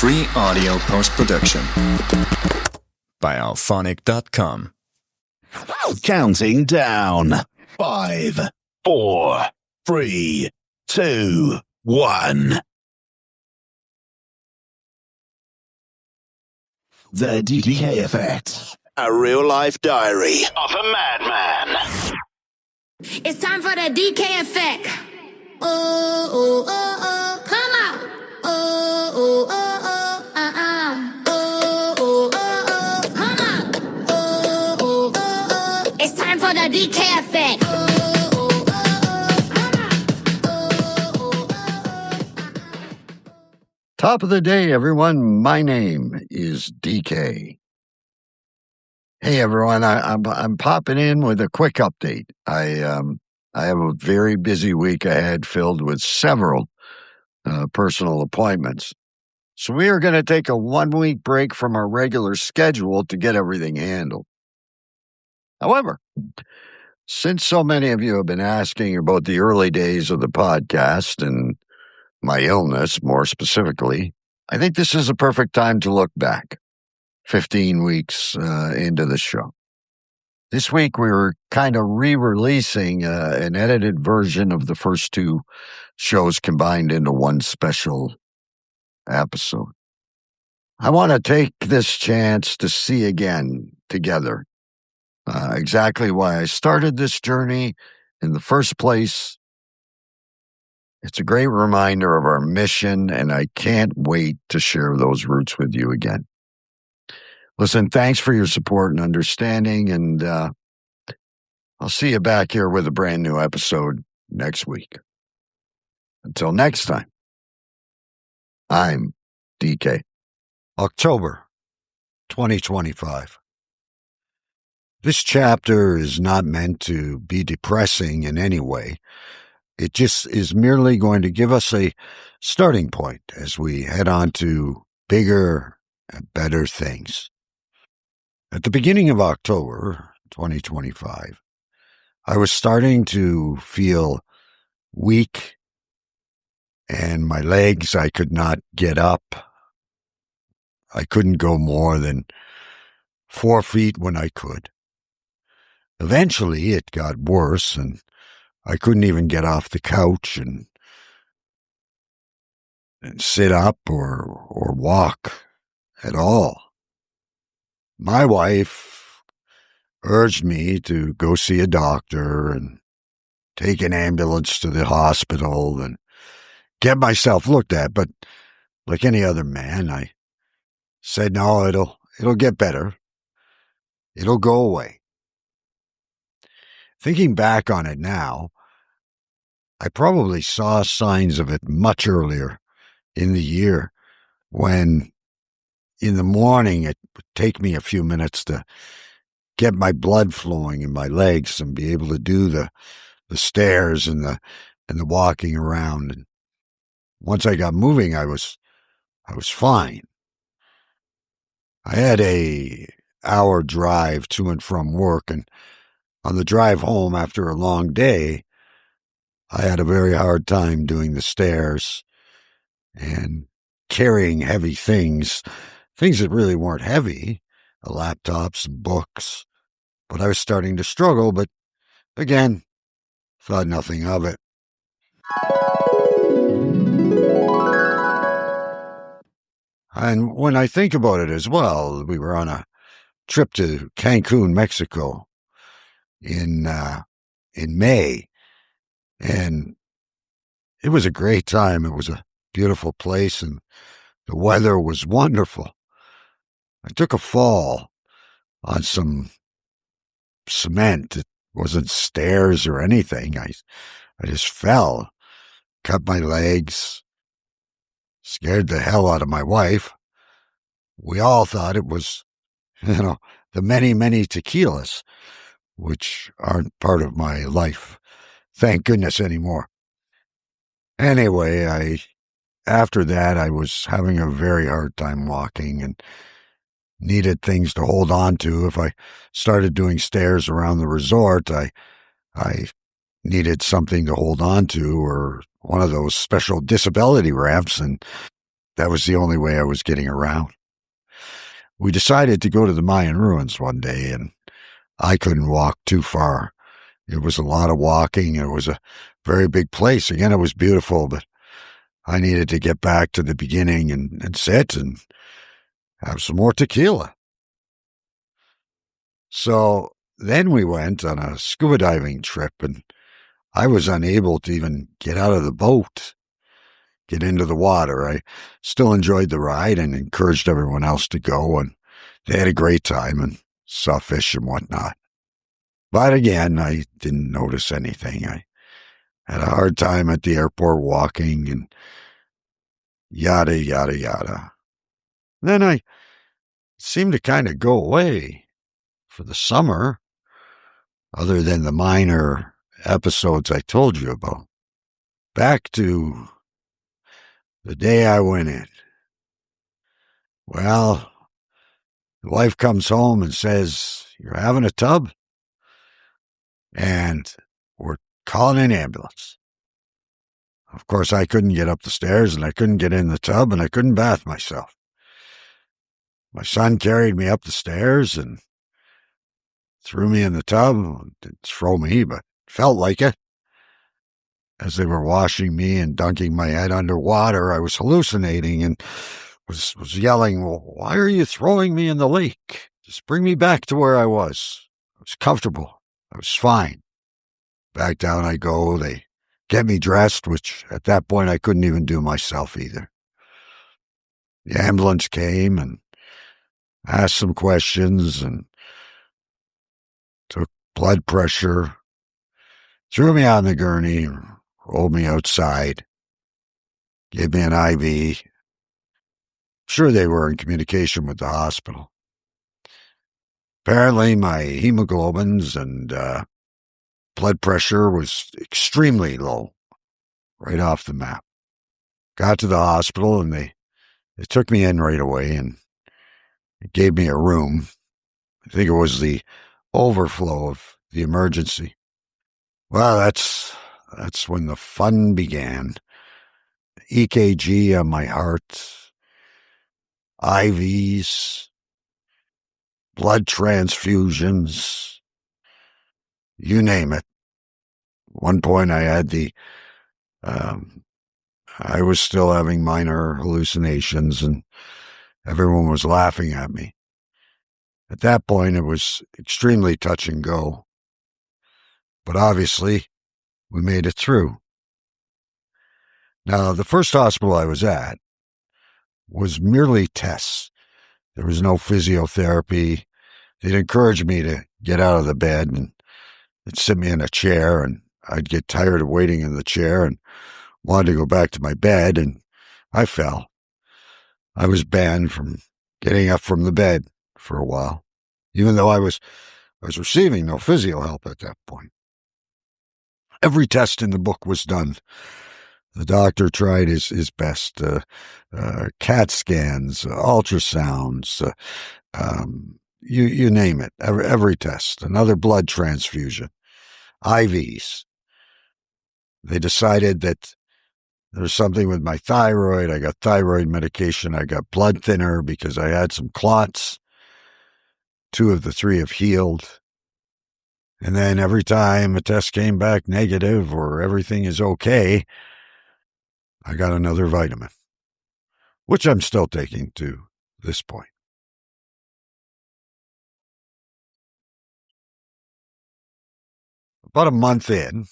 Free audio post-production by Alphonic.com. Counting down. 5, 4, 3, 2, 1. The DK Effect. A real-life diary of a madman. It's time for the DK Effect. Oh, oh, oh, oh, come on. Oh, oh, oh, oh, oh, oh, oh, oh, come on. Oh, oh, oh, oh. It's time for the DK Effect. Oh, oh, oh, oh, come on. Top of the day, everyone. My name is DK. Hey, everyone. I'm popping in with a quick update. I have a very busy week ahead filled with several personal appointments. So we are going to take a 1-week break from our regular schedule to get everything handled. However, since so many of you have been asking about the early days of the podcast and my illness, more specifically, I think this is a perfect time to look back 15 weeks into the show. This week, we were kind of re-releasing an edited version of the first two shows combined into one special episode. I want to take this chance to see again together exactly why I started this journey in the first place. It's a great reminder of our mission, and I can't wait to share those roots with you again. Listen, thanks for your support and understanding, and I'll see you back here with a brand new episode next week. Until next time, I'm DK. October 2025. This chapter is not meant to be depressing in any way. It just is merely going to give us a starting point as we head on to bigger and better things. At the beginning of October 2025, I was starting to feel weak, and my legs, I could not get up. I couldn't go more than 4 feet when I could. Eventually, it got worse, and I couldn't even get off the couch and sit up or walk at all. My wife urged me to go see a doctor and take an ambulance to the hospital and get myself looked at, but like any other man, I said, no, it'll get better. It'll go away. Thinking back on it now, I probably saw signs of it much earlier in the year when in the morning it would take me a few minutes to get my blood flowing in my legs and be able to do the stairs and the walking around. And once I got moving, I was fine. I had a hour drive to and from work, and on the drive home after a long day, I had a very hard time doing the stairs and carrying heavy things that really weren't heavy, laptops and books. But I was starting to struggle, but again, thought nothing of it. And when I think about it as well, we were on a trip to Cancun, Mexico in May, and it was a great time. It was a beautiful place, and the weather was wonderful. I took a fall on some cement. It wasn't stairs or anything. I just fell, cut my legs, scared the hell out of my wife. We all thought it was, the many, many tequilas, which aren't part of my life, thank goodness, anymore. Anyway, after that, I was having a very hard time walking and needed things to hold on to. If I started doing stairs around the resort, I needed something to hold on to, or one of those special disability ramps, and that was the only way I was getting around. We decided to go to the Mayan ruins one day, and I couldn't walk too far. It was a lot of walking. It was a very big place. Again, it was beautiful, but I needed to get back to the beginning and sit and have some more tequila. So then we went on a scuba diving trip, and I was unable to even get out of the boat, get into the water. I still enjoyed the ride and encouraged everyone else to go, and they had a great time and saw fish and whatnot. But again, I didn't notice anything. I had a hard time at the airport walking and yada, yada, yada. Then I seemed to kind of go away for the summer, other than the minor episodes I told you about. Back to the day I went in. Well, the wife comes home and says, "You're having a tub?" And we're calling an ambulance. Of course, I couldn't get up the stairs, and I couldn't get in the tub, and I couldn't bath myself. My son carried me up the stairs and threw me in the tub. Didn't throw me, but felt like it. As they were washing me and dunking my head under water, I was hallucinating and was yelling, "Well, why are you throwing me in the lake? Just bring me back to where I was. I was comfortable. I was fine." Back down I go. They get me dressed, which at that point I couldn't even do myself either. The ambulance came and asked some questions and took blood pressure, threw me on the gurney, rolled me outside, gave me an IV. Sure, they were in communication with the hospital. Apparently, my hemoglobins and blood pressure was extremely low, right off the map. Got to the hospital, and they took me in right away, and it gave me a room. I think it was the overflow of the emergency. Well, that's when the fun began. EKG on my heart, IVs, blood transfusions, you name it. At one point I had I was still having minor hallucinations, and everyone was laughing at me. At that point, it was extremely touch and go. But obviously, we made it through. Now, the first hospital I was at was merely tests. There was no physiotherapy. They'd encourage me to get out of the bed, and they'd sit me in a chair, and I'd get tired of waiting in the chair and wanted to go back to my bed, and I fell. I was banned from getting up from the bed for a while, even though I was receiving no physio help at that point. Every test in the book was done. The doctor tried his best. CAT scans, ultrasounds, you name it. Every test. Another blood transfusion, IVs. They decided that there was something with my thyroid. I got thyroid medication. I got blood thinner because I had some clots. 2 of the 3 have healed. And then every time a test came back negative or everything is okay, I got another vitamin, which I'm still taking to this point. About a month in,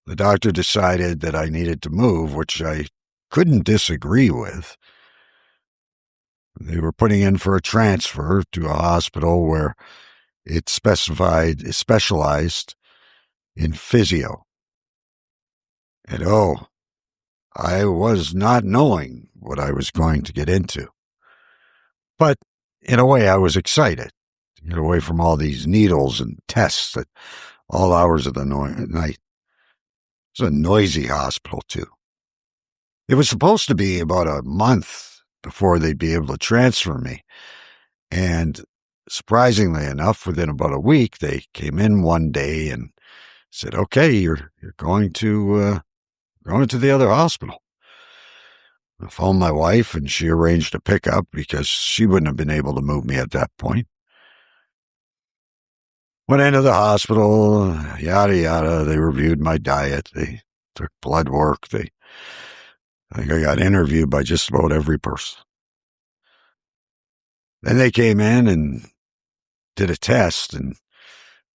the doctor decided that I needed to move, which I couldn't disagree with. They were putting in for a transfer to a hospital where it specialized in physio. And I was not knowing what I was going to get into. But in a way, I was excited to get away from all these needles and tests at all hours of the night. It was a noisy hospital, too. It was supposed to be about a month before they'd be able to transfer me. And surprisingly enough, within about a week, they came in one day and said, "Okay, you're going to the other hospital." I phoned my wife, and she arranged a pickup because she wouldn't have been able to move me at that point. Went into the hospital, yada, yada. They reviewed my diet. They took blood work. I think I got interviewed by just about every person. Then they came in and did a test and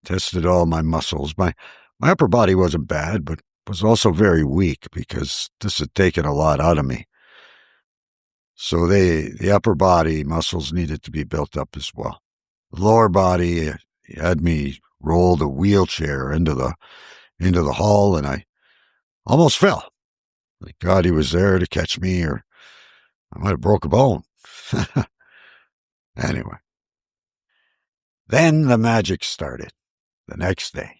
tested all my muscles. My upper body wasn't bad, but was also very weak because this had taken a lot out of me. So the upper body muscles needed to be built up as well. The lower body, he had me roll the wheelchair into the hall, and I almost fell. Thank God he was there to catch me, or I might have broke a bone. Anyway. Then the magic started the next day.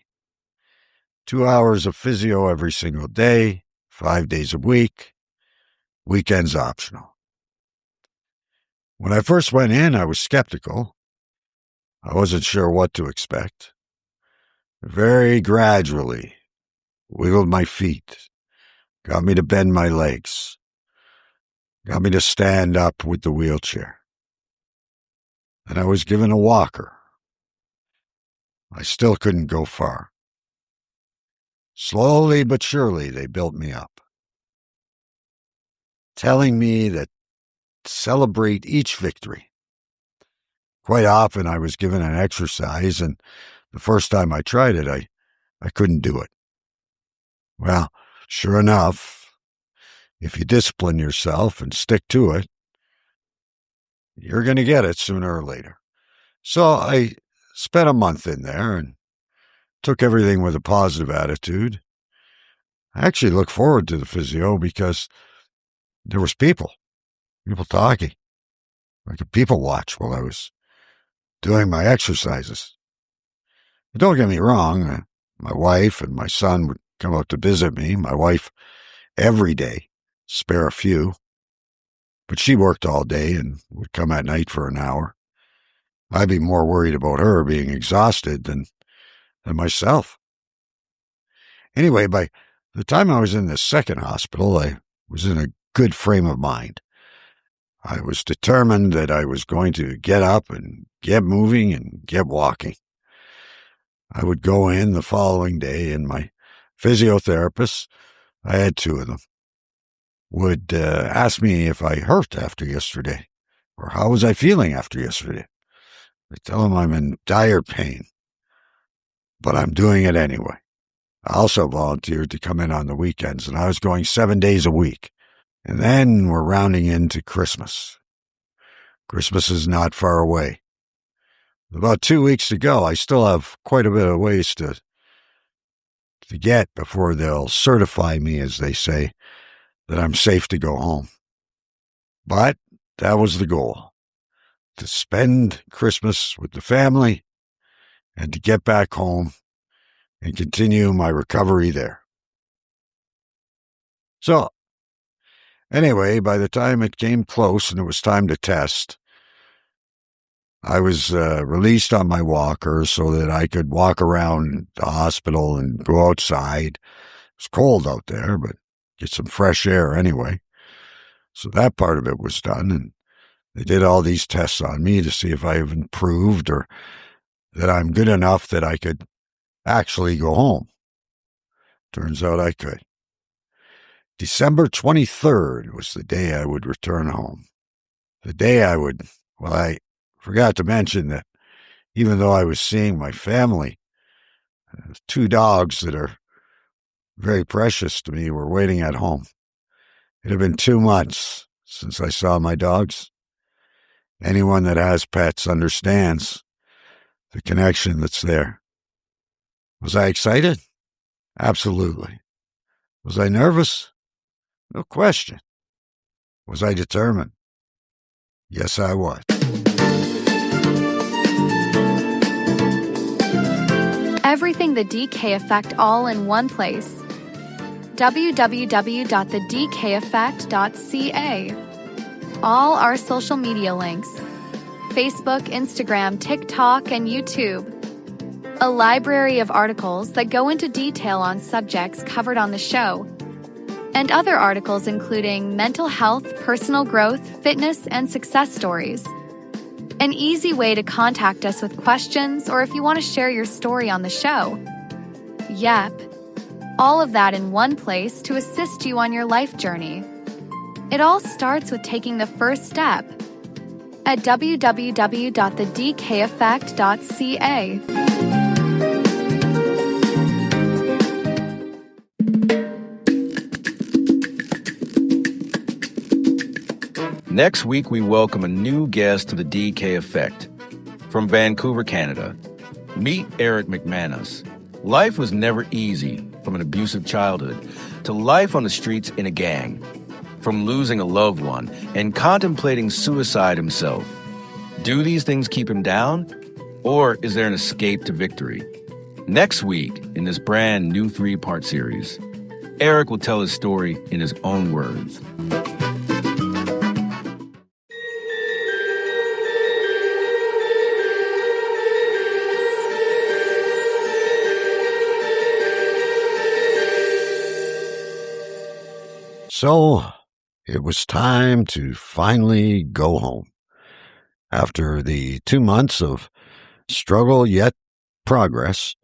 2 hours of physio every single day, 5 days a week, weekends optional. When I first went in, I was skeptical. I wasn't sure what to expect. Very gradually, wiggled my feet, got me to bend my legs, got me to stand up with the wheelchair. And I was given a walker. I still couldn't go far. Slowly but surely, they built me up, telling me that celebrate each victory. Quite often I was given an exercise, and the first time I tried it, I couldn't do it. Well, sure enough, if you discipline yourself and stick to it, you're going to get it sooner or later. So I spent a month in there and took everything with a positive attitude. I actually look forward to the physio because there was people talking. I could people watch while I was doing my exercises. But don't get me wrong, my wife and my son would come out to visit me. My wife every day, spare a few. But she worked all day and would come at night for an hour. I'd be more worried about her being exhausted than myself. Anyway, by the time I was in the second hospital, I was in a good frame of mind. I was determined that I was going to get up and get moving and get walking. I would go in the following day, and my physiotherapist, I had two of them, would ask me if I hurt after yesterday, or how was I feeling after yesterday. I tell them I'm in dire pain, but I'm doing it anyway. I also volunteered to come in on the weekends, and I was going 7 days a week. And then we're rounding into Christmas. Christmas is not far away. About 2 weeks to go. I still have quite a bit of ways to get before they'll certify me, as they say, that I'm safe to go home. But that was the goal, to spend Christmas with the family and to get back home and continue my recovery there. So, anyway, by the time it came close and it was time to test, I was released on my walker so that I could walk around the hospital and go outside. It was cold out there, but get some fresh air anyway. So that part of it was done, and they did all these tests on me to see if I have improved or that I'm good enough that I could actually go home. Turns out I could. December 23rd was the day I would return home. The day I forgot to mention that even though I was seeing my family, 2 dogs that are very precious to me were waiting at home. It had been 2 months since I saw my dogs. Anyone that has pets understands the connection that's there. Was I excited? Absolutely. Was I nervous? No question. Was I determined? Yes, I was. Everything the DK Effect all in one place. www.thedkeffect.ca. All our social media links. Facebook, Instagram, TikTok, and YouTube. A library of articles that go into detail on subjects covered on the show. and other articles including mental health, personal growth, fitness, and success stories. An easy way to contact us with questions or if you want to share your story on the show. Yep, all of that in one place to assist you on your life journey. It all starts with taking the first step at www.thedkeffect.ca. Next week, we welcome a new guest to the DK Effect. From Vancouver, Canada, meet Eric McManus. Life was never easy, from an abusive childhood to life on the streets in a gang, from losing a loved one and contemplating suicide himself. Do these things keep him down, or is there an escape to victory? Next week, in this brand new 3-part series, Eric will tell his story in his own words. So it was time to finally go home. After the 2 months of struggle yet progress,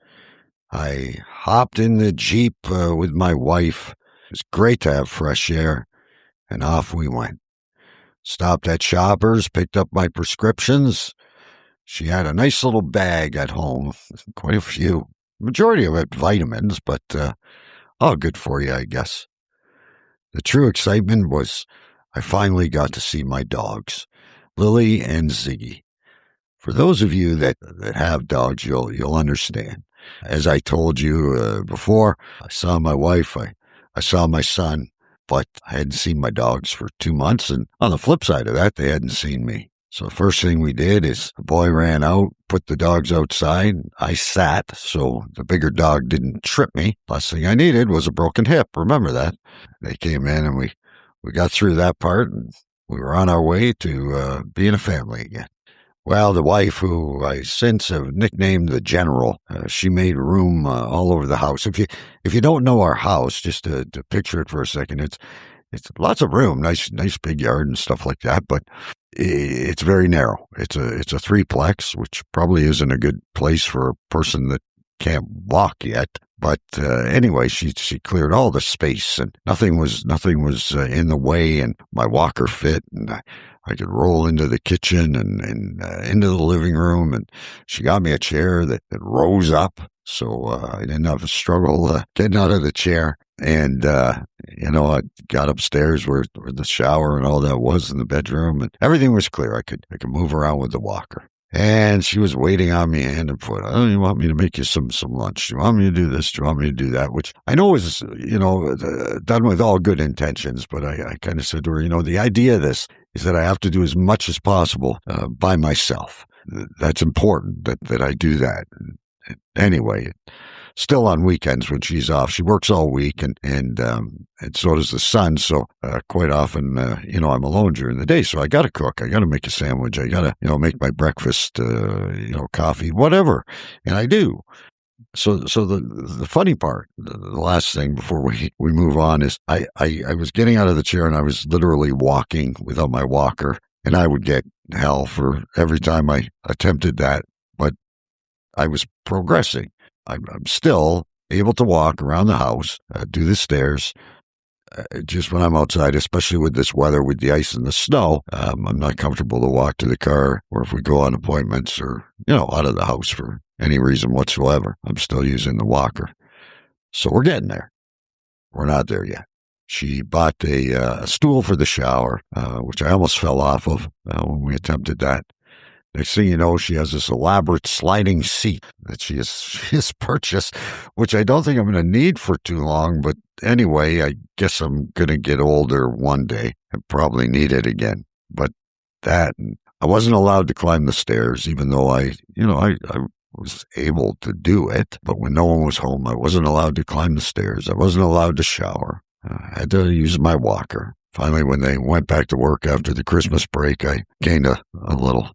I hopped in the Jeep with my wife. It was great to have fresh air, and off we went. Stopped at Shoppers, picked up my prescriptions. She had a nice little bag at home, quite a few. Majority of it vitamins, but all good for you, I guess. The true excitement was I finally got to see my dogs, Lily and Ziggy. For those of you that have dogs, you'll understand. As I told you before, I saw my wife, I saw my son, but I hadn't seen my dogs for 2 months, and on the flip side of that, they hadn't seen me. So the first thing we did is the boy ran out, put the dogs outside. I sat so the bigger dog didn't trip me. Last thing I needed was a broken hip. Remember that. They came in and we got through that part, and we were on our way to being a family again. Well, the wife, who I since have nicknamed the General, she made room all over the house. If you don't know our house, just to picture it for a second, it's lots of room, nice big yard and stuff like that, but it's very narrow. It's a 3-plex, which probably isn't a good place for a person that can't walk yet. But anyway, she cleared all the space, and nothing was in the way, and my walker fit, and I could roll into the kitchen and into the living room, and she got me a chair that rose up, so I didn't have to struggle getting out of the chair. And I got upstairs where the shower and all that was in the bedroom, and everything was clear. I could move around with the walker. And she was waiting on me hand and foot. Oh, you want me to make you some lunch? Do you want me to do this? Do you want me to do that? Which I know is, done with all good intentions, but I kind of said to her, the idea of this is that I have to do as much as possible by myself. That's important that I do that. Anyway, still on weekends when she's off. She works all week, and so does the son. So quite often, I'm alone during the day. So I got to cook. I got to make a sandwich. I got to, make my breakfast, coffee, whatever. And I do. So the funny part, the last thing before we move on is I was getting out of the chair and I was literally walking without my walker, and I would get hell for every time I attempted that. But I was progressing. I'm still able to walk around the house, do the stairs. Just when I'm outside, especially with this weather, with the ice and the snow, I'm not comfortable to walk to the car, or if we go on appointments or, out of the house for any reason whatsoever, I'm still using the walker. So we're getting there. We're not there yet. She bought a stool for the shower, which I almost fell off of when we attempted that. Next thing you know, she has this elaborate sliding seat that she has purchased, which I don't think I'm going to need for too long. But anyway, I guess I'm going to get older one day and probably need it again. But that, I wasn't allowed to climb the stairs, even though I was able to do it. But when no one was home, I wasn't allowed to climb the stairs. I wasn't allowed to shower. I had to use my walker. Finally, when they went back to work after the Christmas break, I gained a little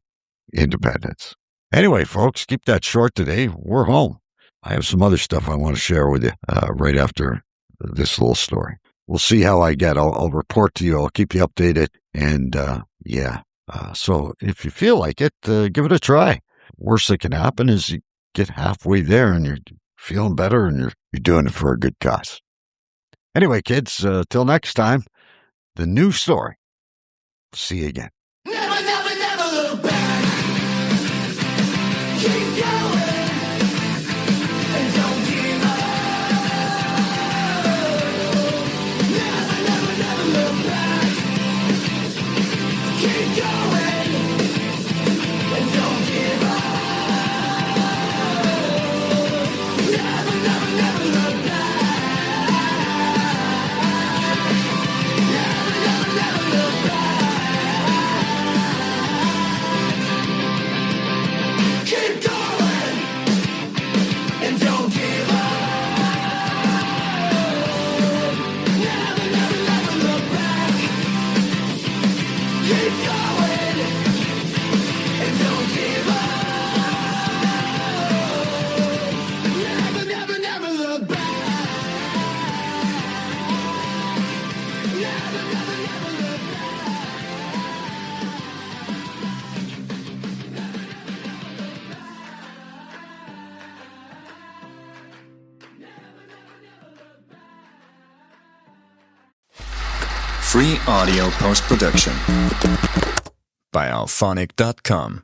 independence. Anyway, folks, keep that short today. We're home. I have some other stuff I want to share with you right after this little story. we'll see how I get. I'll report to you. I'll keep you updated. And, so if you feel like it, give it a try. Worst that can happen is you get halfway there and you're feeling better and you're doing it for a good cause. Anyway, kids, till next time, the new story. See you again. Never, never, never look back. Keep going and don't give up. Never, never, never look back. Keep going and don't give up. Never, never, never look back. Never, never, never look back. Keep going and don't give up. Never, never, never look back. Keep going and don't give up. Never, never, never look back. Never, never, never look back. Free audio post-production by alphonic.com.